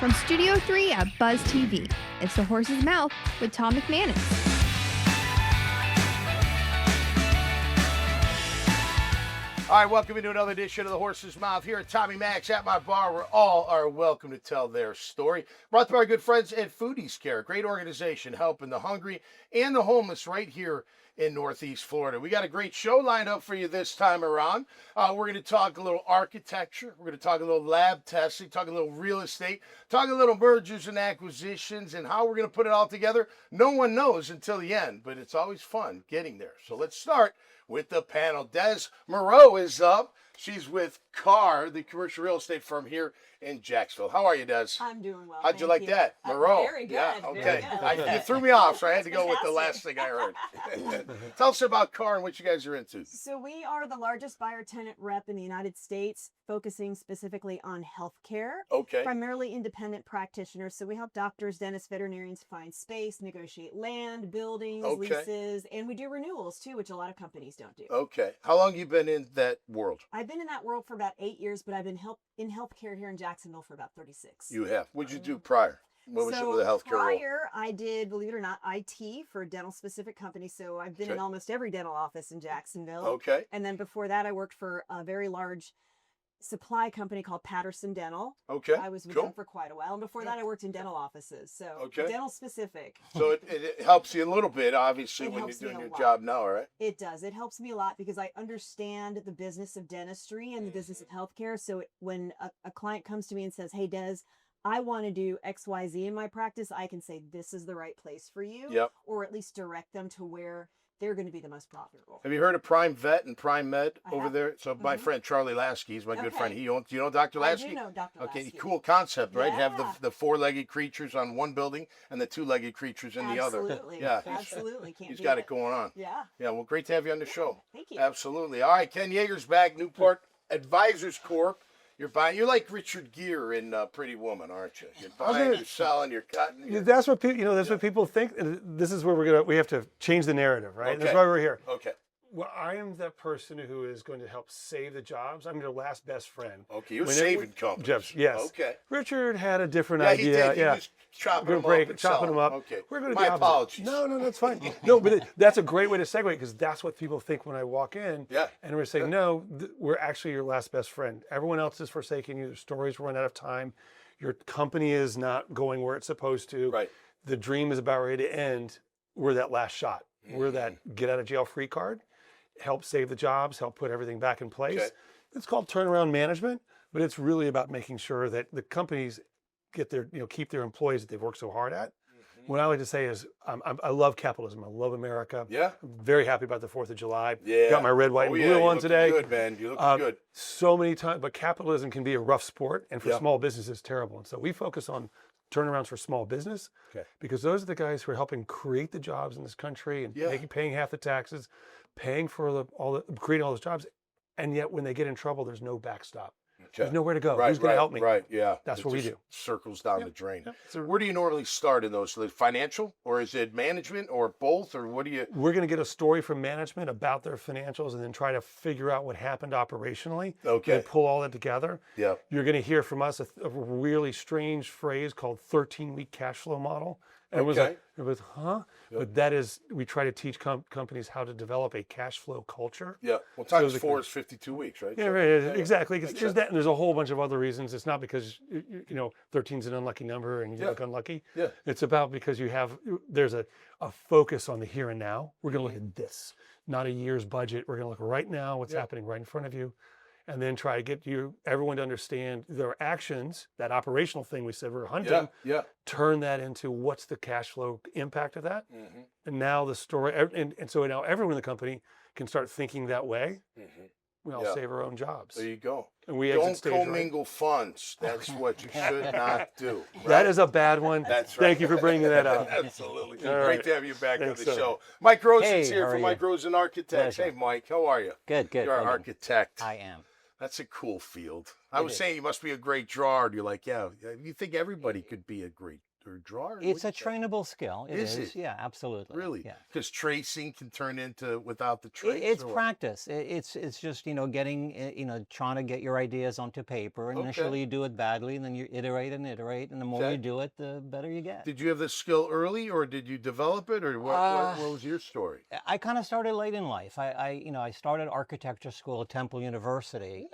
From Studio 3 at Buzz TV, it's The Horse's Mouth with Tom McManus. All right, welcome into another edition of The Horse's Mouth here at Tommy Mac's at my bar, where all are welcome to tell their story. Brought to our good friends at Foodies Care, a great organization helping the hungry and the homeless right here in Northeast Florida. We got a great show lined up for you this time around. We're going to talk a little architecture. We're going to talk a little lab testing, talk a little real estate, talk a little mergers and acquisitions, and how we're going to put it all together. No one knows until the end, but it's always fun getting there. So let's start with the panel. Dez Merrow is up. She's with CARR, the commercial real estate firm here in Jacksonville. How are you, Dez? I'm doing well. How'd you like that? Merrow. Very good. Yeah, okay. Very good. You threw me off, so I had to go with the last thing I heard. Tell us about CARR and what you guys are into. So we are the largest buyer-tenant rep in the United States, focusing specifically on healthcare. Okay. Primarily independent practitioners. So we help doctors, dentists, veterinarians find space, negotiate land, buildings, leases, and we do renewals too, which a lot of companies don't do. Okay. How long have you been in that world? I've been in that world for about 8 years, but I've been in healthcare here in Jacksonville for about 36. You have. What'd you do prior? What was So the healthcare role? prior, I did, believe it or not, IT for dental-specific companies. So I've been in almost every dental office in Jacksonville. Okay. And then before that, I worked for a very large supply company called Patterson Dental. Okay. I was with them for quite a while. And before that, I worked in dental offices. So dental-specific. So it helps you a little bit, obviously, when you're doing your job now, right? It does. It helps me a lot because I understand the business of dentistry and the business of healthcare. So when a client comes to me and says, hey, Des, I want to do XYZ in my practice, I can say this is the right place for you. Yep. Or at least direct them to where they're going to be the most profitable. Have you heard of Prime Vet and Prime Med over there? So my friend Charlie Lasky, he's my good friend. He owns, do you know Dr. Lasky? I do know Dr. Lasky. Okay, cool concept, right? Yeah. Have the four-legged creatures on one building and the two-legged creatures in the other. Absolutely. Yeah. Absolutely. He's got it going on. Yeah. Yeah, well, great to have you on the show. Thank you. Absolutely. All right, Ken Yager's back, Newport Advisors Corp. You're buying. You're like Richard Gere in Pretty Woman, aren't you? You're buying, you're selling, you're cutting. That's what people. That's what people think. This is where we have to change the narrative, right? Okay. That's why we're here. Okay. Well, I am that person who is going to help save the jobs. I'm your last best friend. Okay, you're saving companies. Yes. Okay. Richard had a different Yeah, idea. he did. He yeah. was chopping them up. Okay. Okay. We're going to My do opposite. apologies. No, that's fine. No, but that's a great way to segue because that's what people think when I walk in. Yeah. And we're saying, no, we're actually your last best friend. Everyone else is forsaking you. Their stories run out of time. Your company is not going where it's supposed to. Right. The dream is about ready to end. We're that last shot. We're that get out of jail free card. Help save the jobs, help put everything back in place. Okay. It's called turnaround management, but it's really about making sure that the companies get their, keep their employees that they've worked so hard at. What I like to say is, I love capitalism. I love America. Yeah. I'm very happy about the 4th of July. Yeah. Got my red, white, and blue on today. Good, man. You look good. So many times, but capitalism can be a rough sport, and for small businesses, terrible. And so we focus on turnarounds for small business, because those are the guys who are helping create the jobs in this country and paying half the taxes, paying for creating all those jobs, and yet when they get in trouble, there's no backstop. There's nowhere to go. Right, Who's going to help me? Right, yeah. That's what we do. Circles down the drain. Yeah. Where do you normally start in those? Financial, or is it management, or both, or what do you? We're going to get a story from management about their financials and then try to figure out what happened operationally. Okay. And pull all that together. Yeah. You're going to hear from us a really strange phrase called 13-week cash flow model. And it was, huh? Yeah. But that is, we try to teach companies how to develop a cash flow culture. Yeah. Well, times 4 is 52 weeks, right? Yeah, right. Exactly. There's that, and there's a whole bunch of other reasons. It's not because 13 is an unlucky number and you look unlucky. Yeah. It's about because there's a focus on the here and now. We're going to look at this, not a year's budget. We're going to look right now, what's happening right in front of you, and then try to get everyone to understand their actions, that operational thing we said we're hunting, turn that into what's the cash flow impact of that. Mm-hmm. And now the story, and so now everyone in the company can start thinking that way. Mm-hmm. We all save our own jobs. There you go. And we don't commingle funds. That's what you should not do. Right? That is a bad one. That's right. Thank you for bringing that up. Absolutely. All Great to have you back on the show. Mike Rosen's here from Mike Rosen Architects. Pleasure. Hey, Mike, how are you? Good. You're an architect. I am. That's a cool field. I was saying you must be a great drawer. You're like, you think everybody could be a great or drawer? It's a trainable skill. Is it? Yeah, absolutely. Really? Yeah. Because tracing can turn into without the trace. It's or what? practice. It's just getting trying to get your ideas onto paper. Okay. Initially, you do it badly, and then you iterate, and the more Okay. you do it, the better you get. Did you have this skill early, or did you develop it, or what was your story? I kind of started late in life. I started architecture school at Temple University.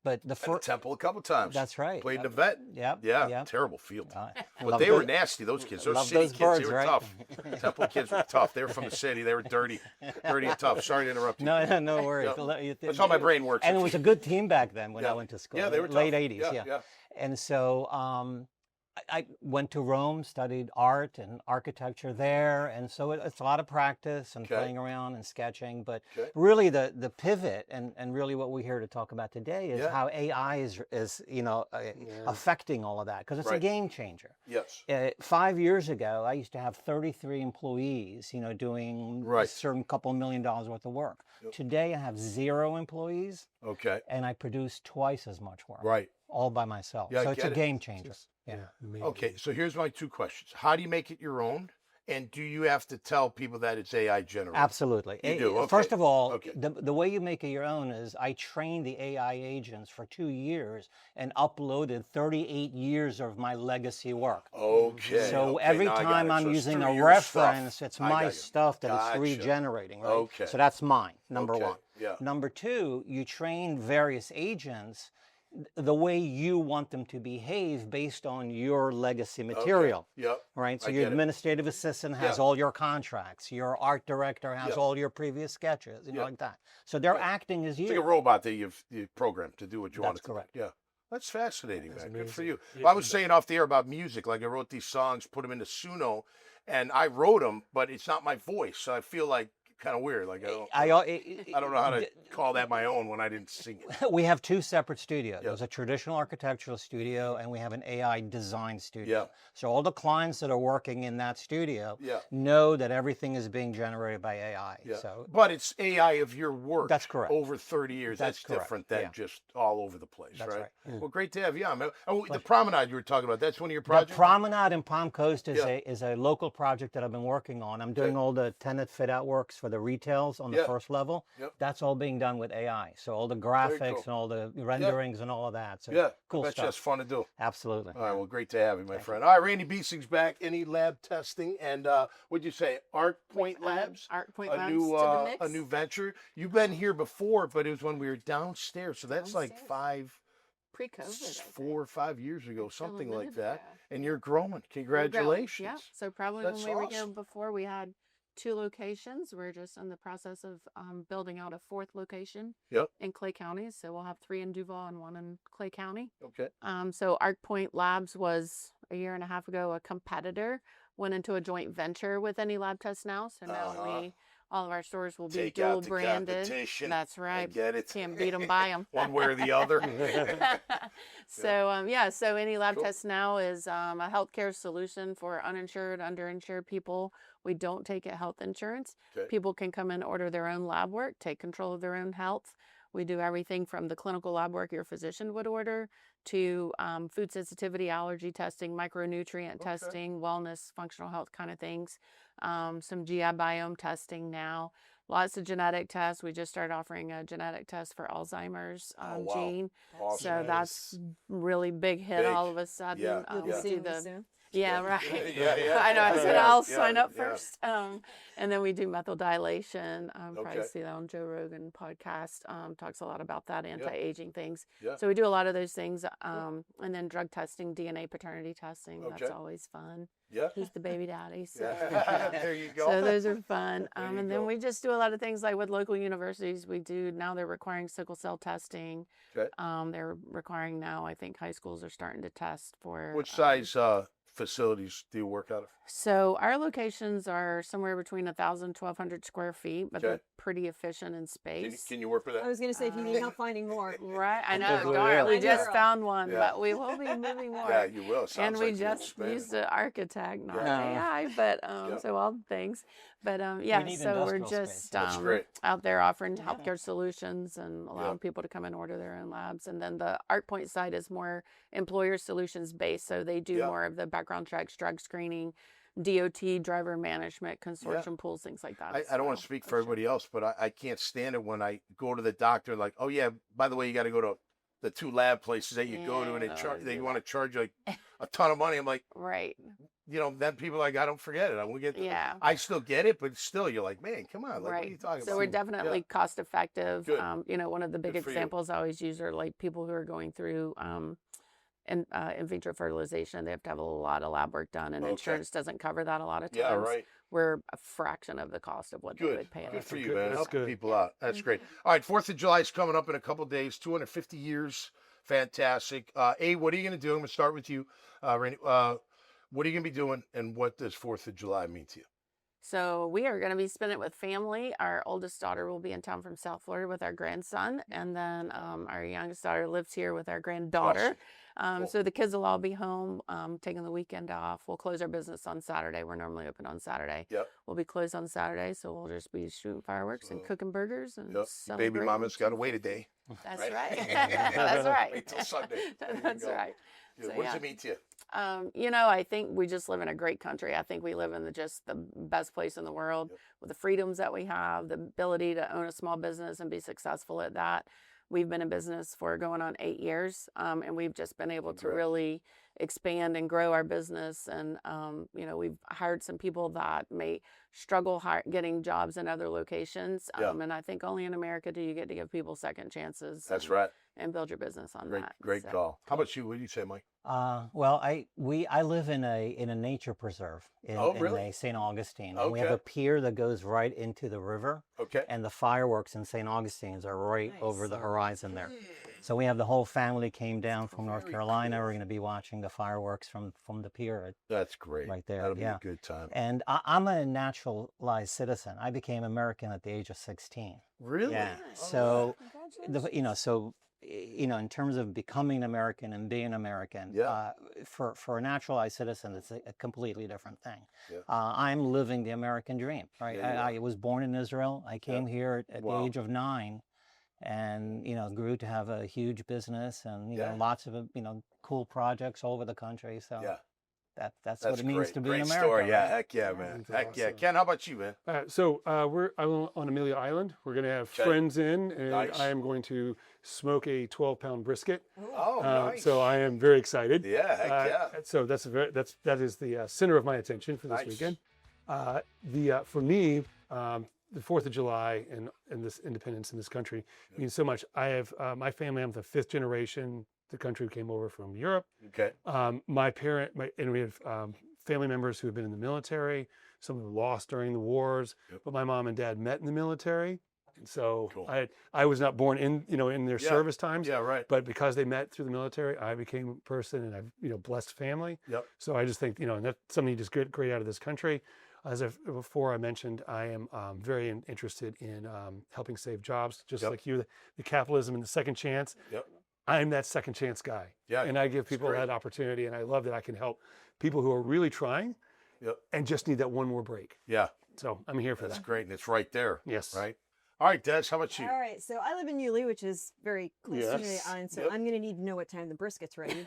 But the At the first Temple a couple times. That's right. Played in the vet. Yep. Yeah. Yep. Terrible field. But Love they were those- nasty. Those kids. Those love city those kids. birds, They were right? tough. Temple kids were tough. They were from the city. They were dirty and tough. Sorry to interrupt you. No worries. That's how my brain works. And it was a good team back then when I went to school. Yeah, they were late tough. 80s. Yeah. And so I went to Rome, studied art and architecture there, and so it's a lot of practice and playing around and sketching. But really, the pivot and really what we're here to talk about today is how AI is affecting all of that, because it's a game changer. Yes. 5 years ago, I used to have 33 employees, doing a certain couple $1 million worth of work. Today, I have 0 employees. Okay. And I produce twice as much work. Right. All by myself. Yeah, so I it's get a it. game changer. Amazing. Okay. So here's my 2 questions. How do you make it your own? And do you have to tell people that it's AI generated? Absolutely. You do, okay. First of all, Okay. the way you make it your own is I trained the AI agents for 2 years and uploaded 38 years of my legacy work. Okay. So okay, every now I got time it. I'm So it's using through a your stuff. reference, it's I my got you. stuff that Gotcha. it's regenerating, right? Okay. So that's mine, number Okay. one. Yeah. Number two, you train various agents the way you want them to behave based on your legacy material. Yep. Right, so I your get it. administrative assistant has all your contracts. Your art director has all your previous sketches, like that. So they're acting as you. It's like a robot that you've programmed to do what you want it That's to correct. do. Yeah. That's fascinating, man. Good for amazing. you. Yeah, Well, I was saying off the air about music. Like I wrote these songs, put them into Suno, and I wrote them, but it's not my voice. So I feel like kind of weird. Like I don't know how to call that my own when I didn't sing it. We have 2 separate studios. There's a traditional architectural studio, and we have an AI design studio. Yeah. So all the clients that are working in that studio Yeah. know that everything is being generated by AI. Yeah. So But it's AI of your work. That's correct. Over 30 years. That's correct. different than Yeah. just all over the place, That's right. Well, great to have you on, man. Oh, the promenade you were talking about, that's one of your the projects? Promenade in Palm Coast is a local project that I've been working on. I'm doing all the tenant fit out works for the retails on the first level. Yep. That's all being done with AI. So all the graphics cool. and all the renderings and all of that. So Yeah. cool I bet you stuff. that's fun to do. Absolutely. All right, well, great to have you, my friend. All right, Randi Beesing's back. Any lab testing? And what'd you say? ARCpoint Labs? ARCpoint a Labs new, to the mix. a new venture. You've been here before, but it was when we were downstairs. So that's like Downstairs. Pre-COVID, 4 or 5 years ago, something like minute that. ago. And you're growing. Congratulations. Yeah. So probably That's when we were here awesome. before, we had 2 locations. We're just in the process of building out a 4th location Yep. in Clay County. So we'll have 3 in Duval and 1 in Clay County. Okay. So ARCpoint Labs was a year and a half ago a competitor, went into a joint venture with Any Lab Test Now. So now all of our stores will be Take dual out the branded. competition. That's I right. get it. Can't beat them, buy them. One way or the other. So Any Lab Cool. Test Now is a healthcare solution for uninsured, underinsured people. We don't take out health insurance. Okay. People can come in, order their own lab work, take control of their own health. We do everything from the clinical lab work your physician would order to food sensitivity, allergy testing, micronutrient testing, wellness, functional health kind of things. Some GI biome testing now. Lots of genetic tests. We just started offering a genetic test for Alzheimer's wow. gene. Awesome. So that's really big hit all Big. of a sudden. Yeah, You'll be yeah. seeing me soon. Yeah, right. Yeah. I know. I said Yeah, I'll yeah, sign up yeah. first. And then we do methyl dilation. Probably Okay. see that on Joe Rogan podcast. Talks a lot about that anti-aging things. Yeah. So we do a lot of those things. And then drug testing, DNA paternity testing. That's Okay. always fun. Yeah. Who's the baby daddy? So, Yeah. There you go. so those are fun. There you And go. then we just do a lot of things like with local universities. We do now they're requiring sickle cell testing. Okay. They're requiring now. I think high schools are starting to test for. Which size facilities do you work out of? So our locations are somewhere between 1,000 to 1,200 square feet, but Okay. they're pretty efficient in Can, space. can you work with I that? was going to say, if you need help finding more. Right, I know. Absolutely, Darn, yeah. we I just know. found one, Yeah. but we will be moving more. Yeah, you will. Sounds And we like you're just expanding. used an architect, not Yeah. AI, but Yeah. so all the things. But We yeah, need so we're industrial just space. That's great. out there offering healthcare solutions and allowing Yeah. people to come and order their own labs. And then the ARCpoint side is more employer solutions based, so they do Yeah. more of the background checks, drug screening, DOT, driver management, consortium pools, things like that. I don't want to speak for everybody else, but I can't stand it when I go to the doctor like, oh yeah, by the way, you got to go to the 2 lab places that you go to, and they want to charge like a ton of money. I'm like, right. You know, then people are like, I don't forget it. I won't get. I still get it, but still, you're like, man, come on, like, what are you talking about? So we're definitely cost effective. Good. You know, one of the big examples I always use are like people who are going through in vitro fertilization. They have to have a lot of lab work done, and insurance doesn't cover that a lot of times. Yeah, right. We're a fraction of the cost of what they would pay. Good for you, man. Helping people out. That's great. All right, 4th of July is coming up in a couple of days. 250 years. Fantastic. What are you going to do? I'm going to start with you, Randi. What are you going to be doing, and what does 4th of July mean to you? So we are going to be spending it with family. Our oldest daughter will be in town from South Florida with our grandson, and then our youngest daughter lives here with our granddaughter. Cool. So the kids will all be home, taking the weekend off. We'll close our business on Saturday. We're normally open on Saturday. Yep. We'll be closed on Saturday, so we'll just be shooting fireworks and cooking burgers and Baby mama's got to wait a day. That's right. That's right. Wait till Sunday. That's right. So, what does it mean to you? You know, I think we just live in a great country. I think we live in just the best place in the world with the freedoms that we have, the ability to own a small business and be successful at that. We've been in business for going on 8 years, and we've just been able to really expand and grow our business. And, you know, we've hired some people that may struggle getting jobs in other locations. And I think only in America do you get to give people second chances. That's right. And build your business on that. Great call. How about you? What do you say, Mike? Well, I live in a nature preserve in St. Augustine. And we have a pier that goes right into the river. Okay. And the fireworks in St. Augustine's are right over the horizon there. So we have the whole family came down from North Carolina. We're going to be watching the fireworks from the pier. That's great. Right there. That'll be a good time. And I'm a naturalized citizen. I became American at the age of 16. Really? Yeah. So, in terms of becoming American and being American, for a naturalized citizen, it's a completely different thing. Yeah. I'm living the American dream, right? I was born in Israel. I came here at the age of 9, and grew to have a huge business and lots of cool projects all over the country. So that's what it means to be in America. Story. Yeah, heck yeah, man. Heck yeah. Ken, how about you, man? I'm on Amelia Island. We're going to have friends in, and I am going to smoke a 12-pound brisket. Oh, nice. So I am very excited. Yeah, heck yeah. So that is the center of my attention for this weekend. For me, the 4th of July and this independence in this country means so much. I have my family. I'm the 5th generation. The country came over from Europe. Okay. And we have family members who have been in the military. Some who lost during the wars, but my mom and dad met in the military. And so I was not born in their service times. Yeah, right. But because they met through the military, I became a person, and I've blessed family. Yep. So I just think and that's something you just get great out of this country. As before I mentioned, I am very interested in helping save jobs, just like you. The capitalism and the second chance. Yep. I'm that second chance guy. Yeah. And I give people that opportunity, and I love that I can help people who are really trying and just need that one more break. Yeah. So I'm here for that. That's great, and it's right there. Yes. Right. All right, Des, how about you? All right, so I live in Yulee, which is very close to the island, so I'm going to need to know what time the brisket's ready.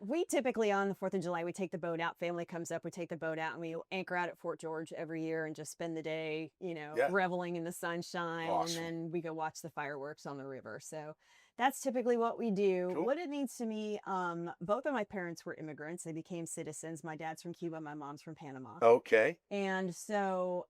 We typically, on the 4th of July, we take the boat out. Family comes up, we take the boat out, and we anchor out at Fort George every year and just spend the day, reveling in the sunshine. Awesome. And then we go watch the fireworks on the river. So that's typically what we do. Cool. What it means to me, both of my parents were immigrants. They became citizens. My dad's from Cuba, my mom's from Panama. Okay. And so,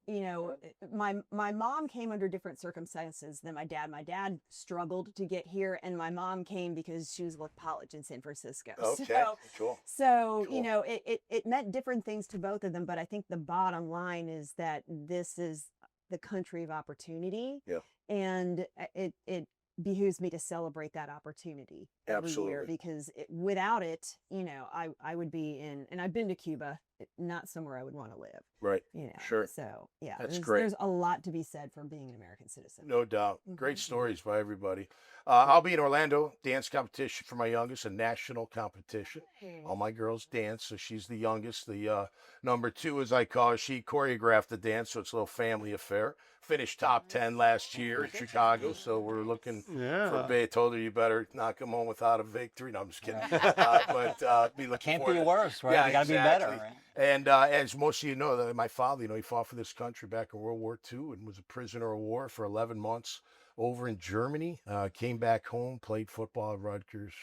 my mom came under different circumstances than my dad. My dad struggled to get here, and my mom came because she was with college in San Francisco. Okay, cool. So, it meant different things to both of them, but I think the bottom line is that this is the country of opportunity. Yeah. And it behooves me to celebrate that opportunity every year, because without it, I would be in, and I've been to Cuba, not somewhere I would want to live. Right. Sure. So That's great. There's a lot to be said for being an American citizen. No doubt. Great stories by everybody. I'll be in Orlando, dance competition for my youngest, a national competition. All my girls dance, so she's the youngest. The number 2, as I call her, she choreographed the dance, so it's a little family affair finished top 10 last year in Chicago, so we're looking for Bay. Told her you better not come home without a victory. No, I'm just kidding. But be looking Can't for be it. worse, right? Yeah, You got to be better. exactly. Right? And as most of you know, my father, he fought for this country back in World War II and was a prisoner of war for 11 months over in Germany. Came back home, played football at Rutgers.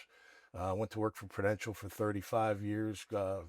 Went to work for Prudential for 35 years,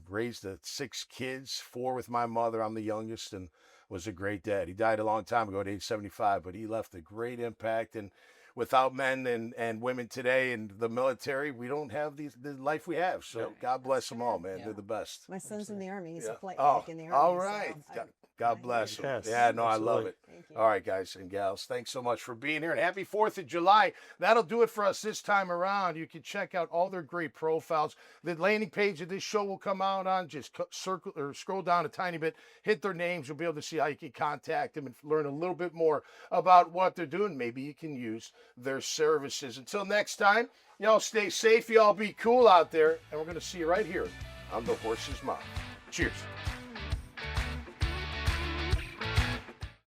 raised 6 kids, 4 with my mother. I'm the youngest, and was a great dad. He died a long time ago at age 75, but he left a great impact. And without men and women today in the military, we don't have the life we have. So God bless them all, man. They're the best. My son's in the Army. He's a flight Oh, medic in the Army. all right. So God bless him. Yes, Yeah, no, I love absolutely. it. Thank you. All right, guys and gals, thanks so much for being here, and happy 4th of July. That'll do it for us this time around. You can check out all their great profiles. The landing page of this show will come out on. Just circle or scroll down a tiny bit, hit their names. You'll be able to see how you can contact them and learn a little bit more about what they're doing. Maybe you can use their services. Until next time, y'all stay safe. Y'all be cool out there, and we're going to see you right here on The Horse's Mouth. Cheers.